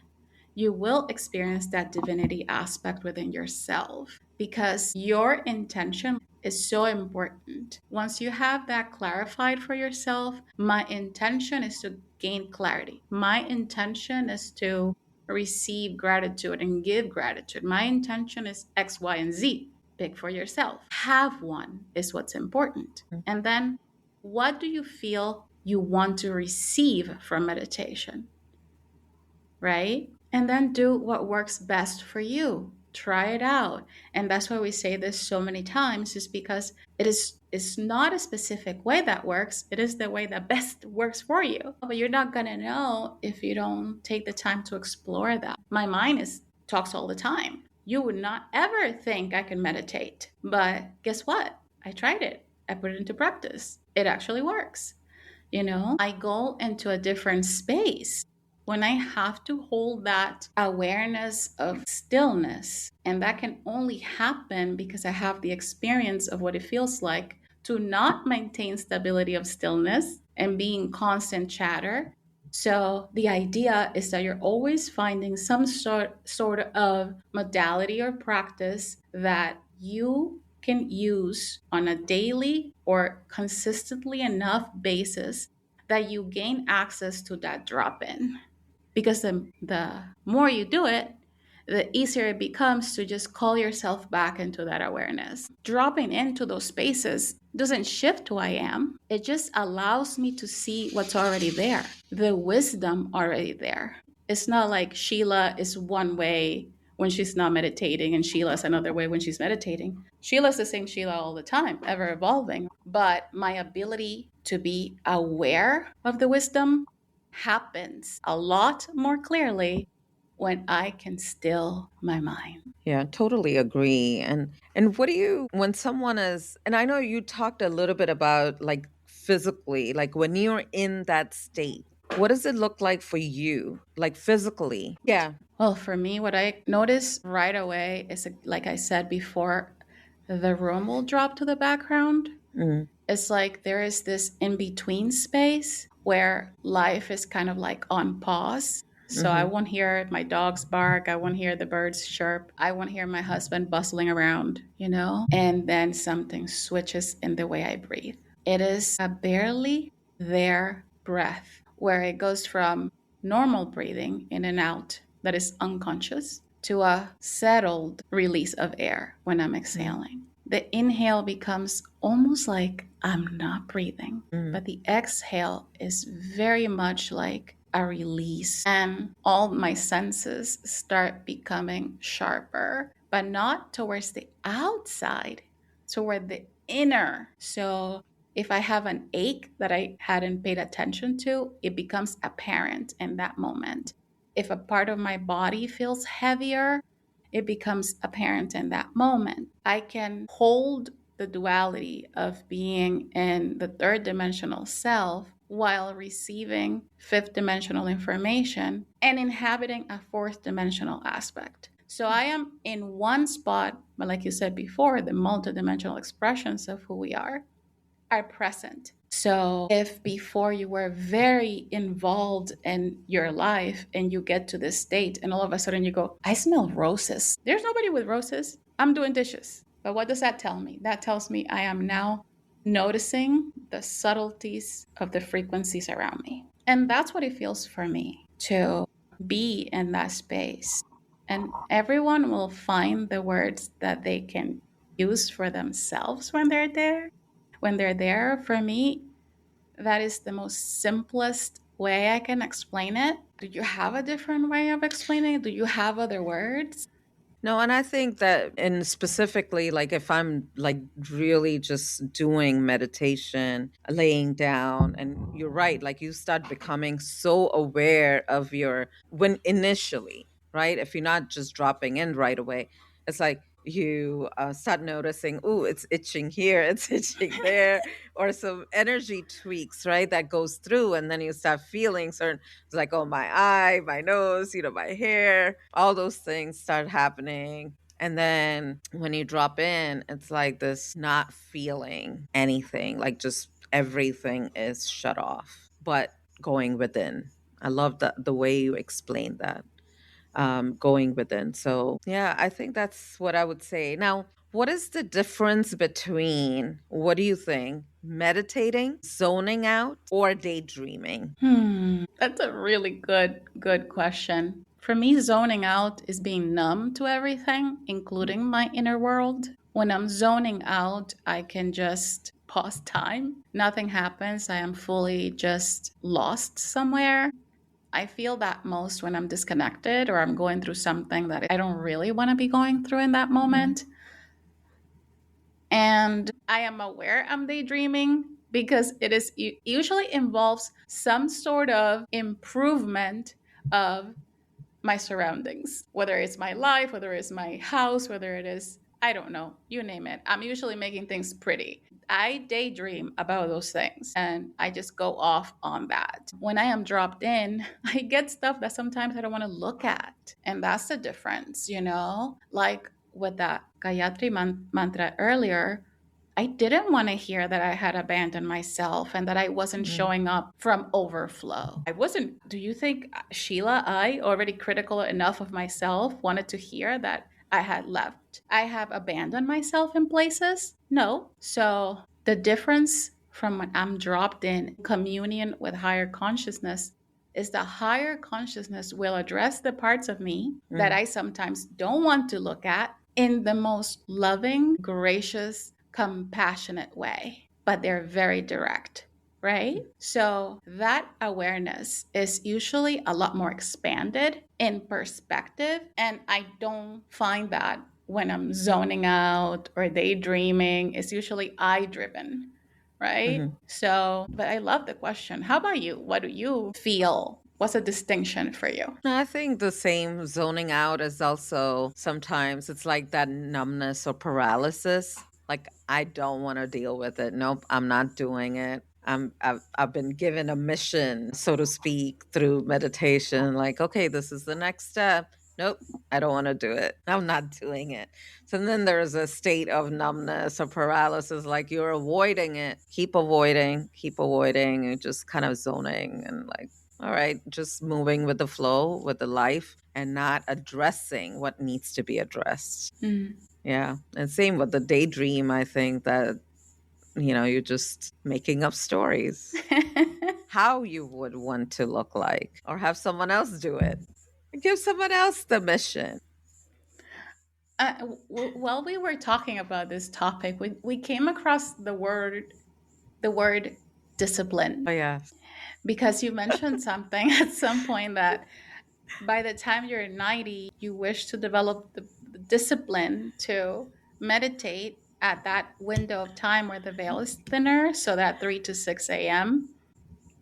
You will experience that divinity aspect within yourself because your intention is so important. Once you have that clarified for yourself, my intention is to gain clarity. My intention is to receive gratitude and give gratitude. My intention is X, Y, and Z. Pick for yourself. Have one is what's important. And then what do you feel you want to receive from meditation? Right? And then do what works best for you. Try it out. And that's why we say this so many times, is because it's not a specific way that works. It is the way that best works for you. But you're not gonna know if you don't take the time to explore that. My mind is talks all the time. You would not ever think I can meditate. But guess what? I tried it. I put it into practice. It actually works. I go into a different space when I have to hold that awareness of stillness. And that can only happen because I have the experience of what it feels like to not maintain stability of stillness and being constant chatter. So the idea is that you're always finding some sort of modality or practice that you can use on a daily or consistently enough basis that you gain access to that drop in. Because the more you do it, the easier it becomes to just call yourself back into that awareness. Dropping into those spaces doesn't shift who I am, it just allows me to see what's already there, the wisdom already there. It's not like Sheila is one way when she's not meditating and Sheila's another way when she's meditating. Sheila's the same Sheila all the time, ever evolving. But my ability to be aware of the wisdom happens a lot more clearly when I can still my mind. Yeah, totally agree. And what do you when someone is and I know you talked a little bit about like physically, like when you're in that state, what does it look like for you? Like physically? Yeah. Well, for me, what I notice right away is, like I said before, the room will drop to the background. Mm, It's like there is this in between space where life is kind of like on pause. So I mhm, won't hear my dogs bark. I won't hear the birds chirp. I won't hear my husband bustling around. And then something switches in the way I breathe. It is a barely there breath where it goes from normal breathing in and out that is unconscious to a settled release of air when I'm mm, exhaling. The inhale becomes almost like I'm not breathing, mm, but the exhale is very much like a release. And all my senses start becoming sharper, but not towards the outside, toward the inner. So if I have an ache that I hadn't paid attention to, it becomes apparent in that moment. If a part of my body feels heavier, it becomes apparent in that moment. I can hold the duality of being in the third dimensional self while receiving fifth dimensional information and inhabiting a fourth dimensional aspect. So I am in one spot, but like you said before, the multidimensional expressions of who we are present. So if before you were very involved in your life and you get to this state and all of a sudden you go, I smell roses. There's nobody with roses. I'm doing dishes. But what does that tell me? That tells me I am now noticing the subtleties of the frequencies around me. And that's what it feels for me to be in that space. And everyone will find the words that they can use for themselves when they're there. When they're there, for me, that is the most simplest way I can explain it. Do you have a different way of explaining it? Do you have other words? no, and I think that, and specifically, like if I'm like really just doing meditation, laying down, and you're right, like you start becoming so aware of when initially, right? If you're not just dropping in right away, it's like you start noticing, oh, it's itching here, it's itching there, or some energy tweaks, right? That goes through, and then you start feeling certain it's like, oh, my eye, my nose, my hair, all those things start happening. And then when you drop in, it's like this not feeling anything, like just everything is shut off, but going within. I love the way you explained that, going within. So, yeah, I think that's what I would say. Now, what is the difference between, what do you think, meditating, zoning out, or daydreaming? That's a really good question. For me, zoning out is being numb to everything, including my inner world. When I'm zoning out, I can just pause time. Nothing happens. I am fully just lost somewhere. I feel that most when I'm disconnected or I'm going through something that I don't really want to be going through in that moment. And I am aware I'm daydreaming because it usually involves some sort of improvement of my surroundings, whether it's my life, whether it's my house, whether it is, I don't know, you name it. I'm usually making things pretty. I daydream about those things and I just go off on that. When I am dropped in, I get stuff that sometimes I don't want to look at. And that's the difference, you know? Like with that Gayatri mantra earlier, I didn't want to hear that I had abandoned myself and that I wasn't Mm, showing up from overflow. I wasn't. Do you think, Sheila, I, already critical enough of myself, wanted to hear that I had left? I have abandoned myself in places? No. So the difference from when I'm dropped in communion with higher consciousness is the higher consciousness will address the parts of me that mm, I sometimes don't want to look at in the most loving, gracious, compassionate way, but they're very direct, right? So that awareness is usually a lot more expanded in perspective. And I don't find that when I'm zoning out or daydreaming. It's usually I driven, right? mhm. So, but I love the question. How about you? What do you feel? What's a distinction for you? No, I think the same zoning out is also sometimes it's like that numbness or paralysis. Like I don't want to deal with it. Nope, I'm not doing it. I've been given a mission, so to speak, through meditation. Like, okay, this is the next step. Nope, I don't want to do it. I'm not doing it. So then there's a state of numbness or paralysis, like you're avoiding it. Keep avoiding, and just kind of zoning and like, all right, just moving with the flow, with the life, and not addressing what needs to be addressed. Mm. Yeah. And same with the daydream, I think that, you're just making up stories, how you would want to look like, or have someone else do it. Give someone else the mission. While we were talking about this topic, we came across the word Oh, discipline, yeah. because you mentioned something at some point that by the time you're 90, you wish to develop the discipline to meditate at that window of time where the veil is thinner, so that 3 to 6 a.m.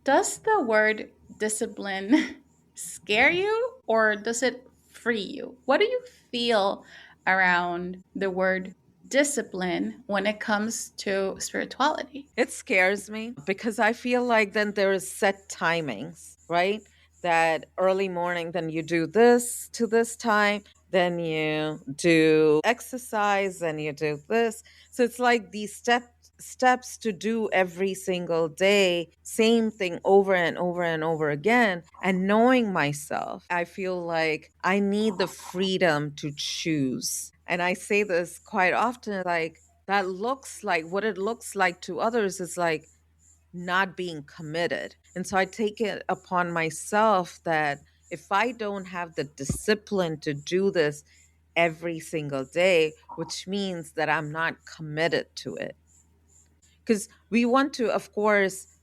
Does the word discipline scare you or does it free you? What do you feel around the word discipline when it comes to spirituality? It scares me because I feel like then there is set timings, right? That early morning, then you do this to this time, then you do exercise, then you do this. So it's like these steps to do every single day, same thing over and over and over again. And knowing myself, I feel like I need the freedom to choose. And I say this quite often, like, that looks like what it looks like to others is like not being committed. And so I take it upon myself that if I don't have the discipline to do this every single day, which means that I'm not committed to it. Because we want to, of course,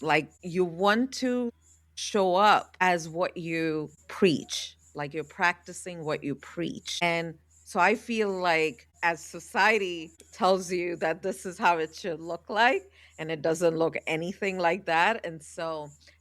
like you want to show up as what you preach, like you're practicing what you preach. And so I feel like as society tells you that this is how it should look like, and it doesn't look anything like that. And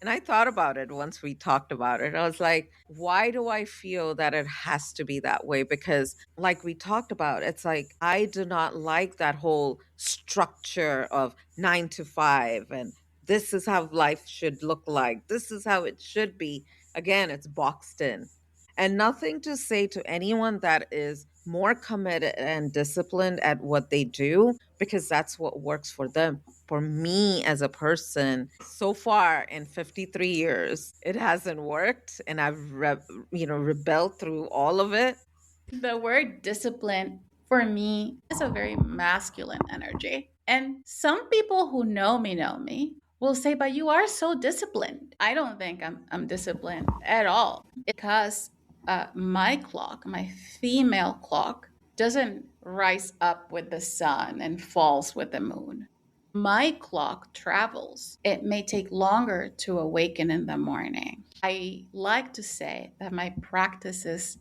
I thought about it once we talked about it. I was like, why do I feel that it has to be that way? Because, like we talked about, it's like I do not like that whole structure of 9 to 5 and this is how life should look like. This is how it should be. Again, it's boxed in. And nothing to say to anyone that is more committed and disciplined at what they do, because that's what works for them. For me as a person, so far in 53 years, it hasn't worked. And I've, rebelled through all of it. The word discipline for me is a very masculine energy. And some people who know me will say, but you are so disciplined. I don't think I'm disciplined at all because my clock, my female clock, doesn't rise up with the sun and falls with the moon. My clock travels. It may take longer to awaken in the morning. I like to say that my practice is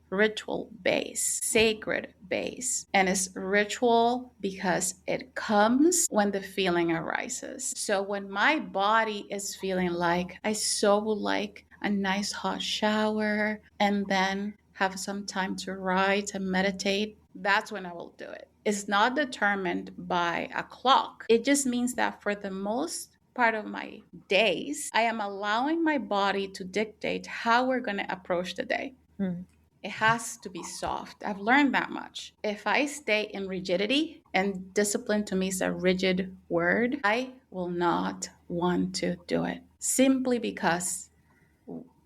ritual base, sacred base. And it's ritual because it comes when the feeling arises. So when my body is feeling like, I so would like a nice hot shower, and then have some time to write and meditate, that's when I will do it. It's not determined by a clock. It just means that for the most part of my days, I am allowing my body to dictate how we're going to approach the day. Mm. It has to be soft. I've learned that much. If I stay in rigidity, and discipline to me is a rigid word, I will not want to do it simply because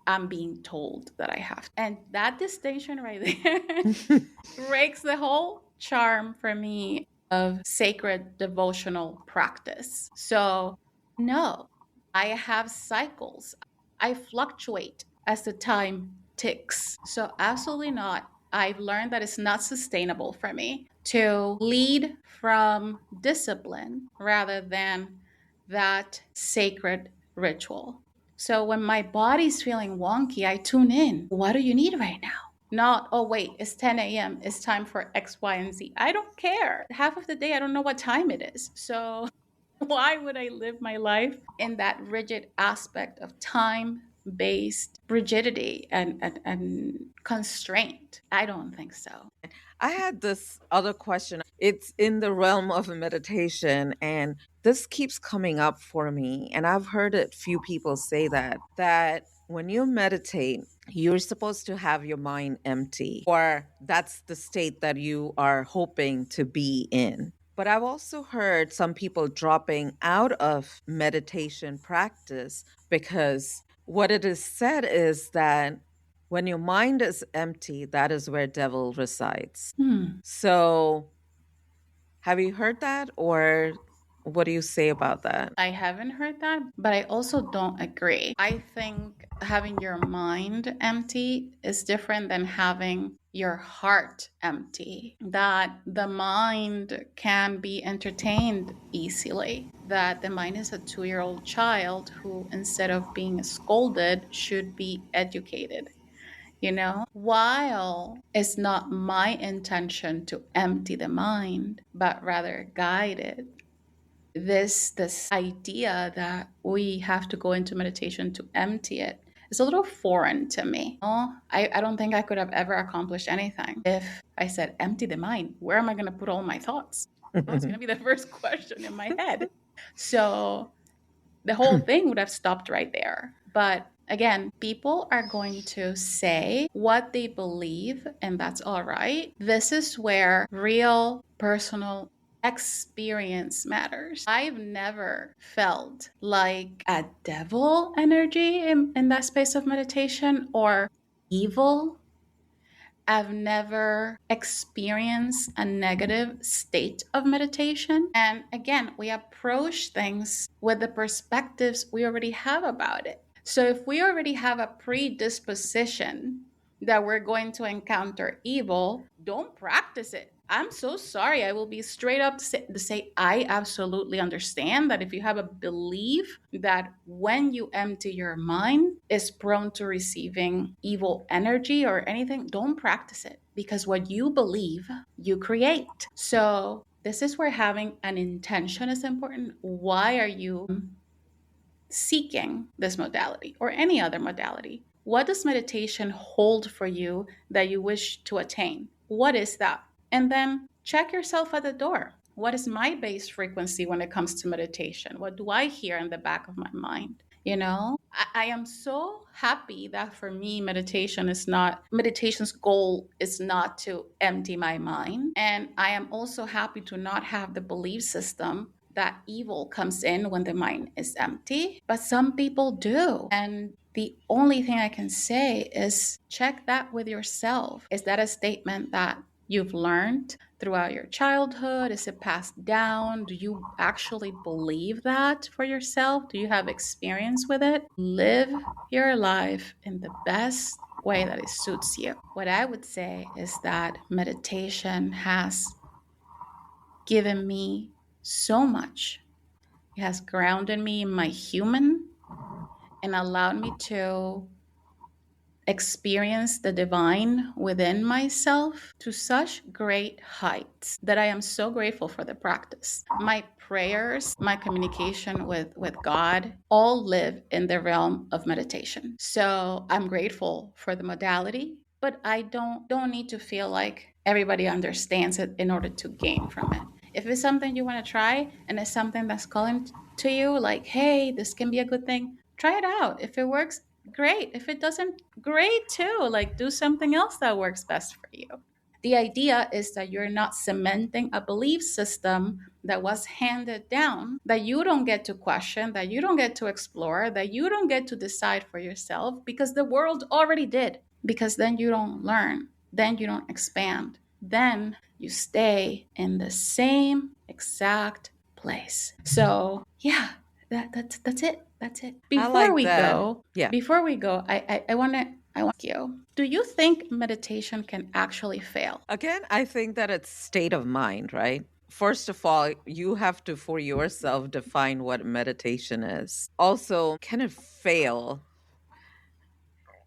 I'm being told that I have to. And that distinction right there breaks the whole charm for me of sacred devotional practice. So, no, I have cycles. I fluctuate as the time ticks. So, absolutely not. I've learned that it's not sustainable for me to lead from discipline rather than that sacred ritual. So when my body's feeling wonky, I tune in. What do you need right now? Not, oh, wait, it's 10 a.m. It's time for X, Y, and Z. I don't care. Half of the day, I don't know what time it is. So why would I live my life in that rigid aspect of time based rigidity and constraint? I don't think so. I had this other question. It's in the realm of meditation, and this keeps coming up for me. And I've heard a few people say that when you meditate, you're supposed to have your mind empty, or that's the state that you are hoping to be in. But I've also heard some people dropping out of meditation practice because what it is said is that when your mind is empty, that is where devil resides. Hmm. So, have you heard that, or what do you say about that? I haven't heard that, but I also don't agree. I think having your mind empty is different than having your heart empty. That the mind can be entertained easily. That the mind is a 2-year-old child who, instead of being scolded, should be educated. While it's not my intention to empty the mind, but rather guide it, this idea that we have to go into meditation to empty it is a little foreign to me. I don't think I could have ever accomplished anything if I said empty the mind. Where am I going to put all my thoughts? That's going to be the first question in my head. So the whole thing would have stopped right there. But again, people are going to say what they believe, and that's all right. This is where real personal experience matters. I've never felt like a devil energy in that space of meditation or evil. I've never experienced a negative state of meditation. And again, we approach things with the perspectives we already have about it. So if we already have a predisposition that we're going to encounter evil, don't practice it. I'm so sorry. I will be straight up to say, I absolutely understand that if you have a belief that when you empty your mind is prone to receiving evil energy or anything, don't practice it, because what you believe, you create. So this is where having an intention is important. Why are you seeking this modality or any other modality? What does meditation hold for you that you wish to attain? What is that? And then check yourself at the door. What is my base frequency when it comes to meditation? What do I hear in the back of my mind? I am so happy that for me, meditation's goal is not to empty my mind. And I am also happy to not have the belief system that evil comes in when the mind is empty. But some people do. And the only thing I can say is check that with yourself. Is that a statement that you've learned throughout your childhood? Is it passed down? Do you actually believe that for yourself? Do you have experience with it? Live your life in the best way that it suits you. What I would say is that meditation has given me so much. It has grounded me in my human and allowed me to experienced the divine within myself to such great heights that I am so grateful for the practice. My prayers, my communication with God all live in the realm of meditation. So I'm grateful for the modality, but I don't need to feel like everybody understands it in order to gain from it. If it's something you want to try and it's something that's calling to you, like, hey, this can be a good thing, try it out. If it works, great. If it doesn't, great too. Like, do something else that works best for you. The idea is that you're not cementing a belief system that was handed down, that you don't get to question, that you don't get to explore, that you don't get to decide for yourself because the world already did. Because then you don't learn, then you don't expand, then you stay in the same exact place. So, yeah, that's it. That's it. I Before like we that. go, Yeah. I want to ask you, do you think meditation can actually fail? Again, I think that it's state of mind, right? First of all, you have to, for yourself, define what meditation is. Also, can it fail?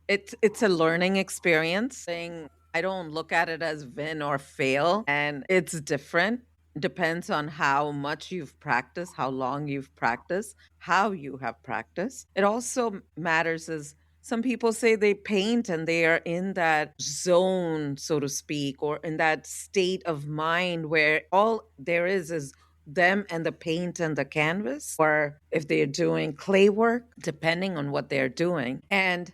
It's a learning experience. I don't look at it as win or fail, and it's different. Depends on how much you've practiced, how long you've practiced, how you have practiced. It also matters as some people say they paint and they are in that zone, so to speak, or in that state of mind where all there is them and the paint and the canvas, or if they're doing clay work, depending on what they're doing. And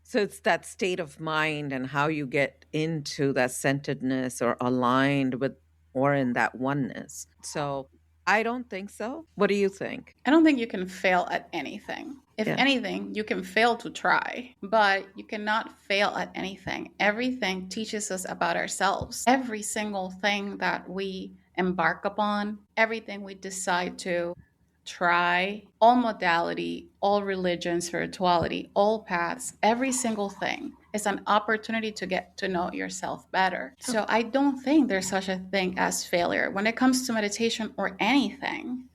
so it's that state of mind and how you get into that centeredness or aligned with or in that oneness. So I don't think so. What do you think? I don't think you can fail at anything. If Yeah. anything, you can fail to try, but you cannot fail at anything. Everything teaches us about ourselves. Every single thing that we embark upon, everything we decide to try, all modality, all religion, spirituality, all paths, every single thing is an opportunity to get to know yourself better. So I don't think there's such a thing as failure when it comes to meditation or anything.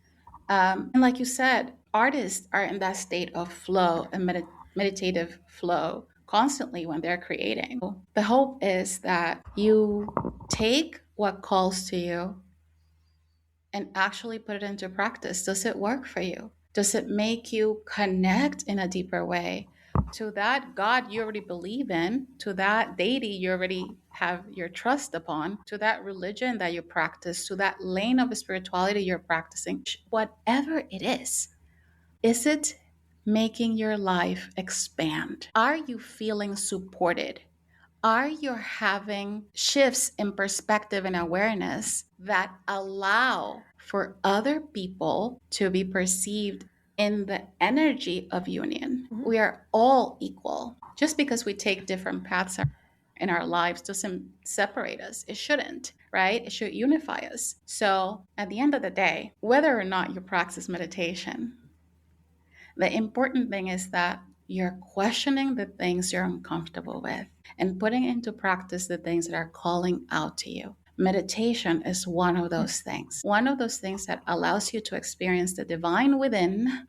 And like you said, artists are in that state of flow and meditative flow constantly when they're creating. The hope is that you take what calls to you and actually put it into practice. Does it work for you? Does it make you connect in a deeper way to that God you already believe in, to that deity you already have your trust upon, to that religion that you practice, to that lane of spirituality you're practicing? Whatever it is it making your life expand? Are you feeling supported? Are you having shifts in perspective and awareness that allow for other people to be perceived in the energy of union? Mhm. We are all equal. Just because we take different paths in our lives doesn't separate us. It shouldn't, right? It should unify us. So at the end of the day, whether or not you practice meditation, the important thing is that you're questioning the things you're uncomfortable with and putting into practice the things that are calling out to you. Meditation is one of those things that allows you to experience the divine within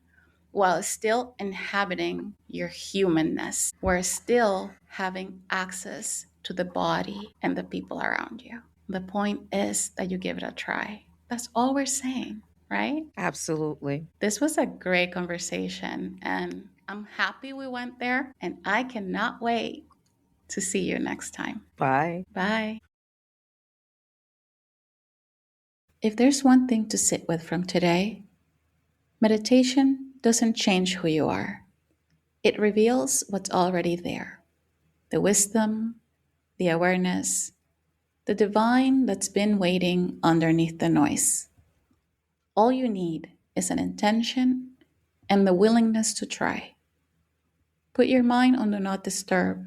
while still inhabiting your humanness, while still having access to the body and the people around you. The point is that you give it a try. That's all we're saying, right? Absolutely. This was a great conversation, and I'm happy we went there, and I cannot wait to see you next time. Bye. Bye. If there's one thing to sit with from today, meditation doesn't change who you are. It reveals what's already there, the wisdom, the awareness, the divine that's been waiting underneath the noise. All you need is an intention and the willingness to try. Put your mind on do not disturb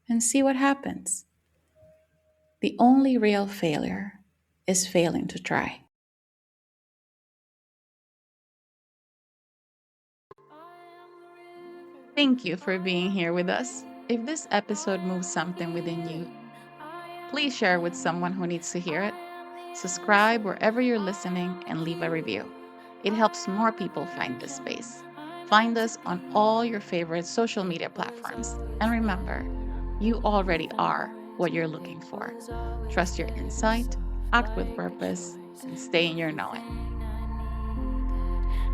and see what happens. The only real failure is failing to try. Thank you for being here with us. If this episode moves something within you, please share with someone who needs to hear it. Subscribe wherever you're listening and leave a review. It helps more people find this space. Find us on all your favorite social media platforms. And remember, you already are what you're looking for. Trust your insight, act with purpose, and stay in your knowing.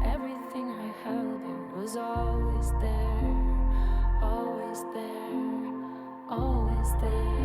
Everything I held, it was always there, always there, always there.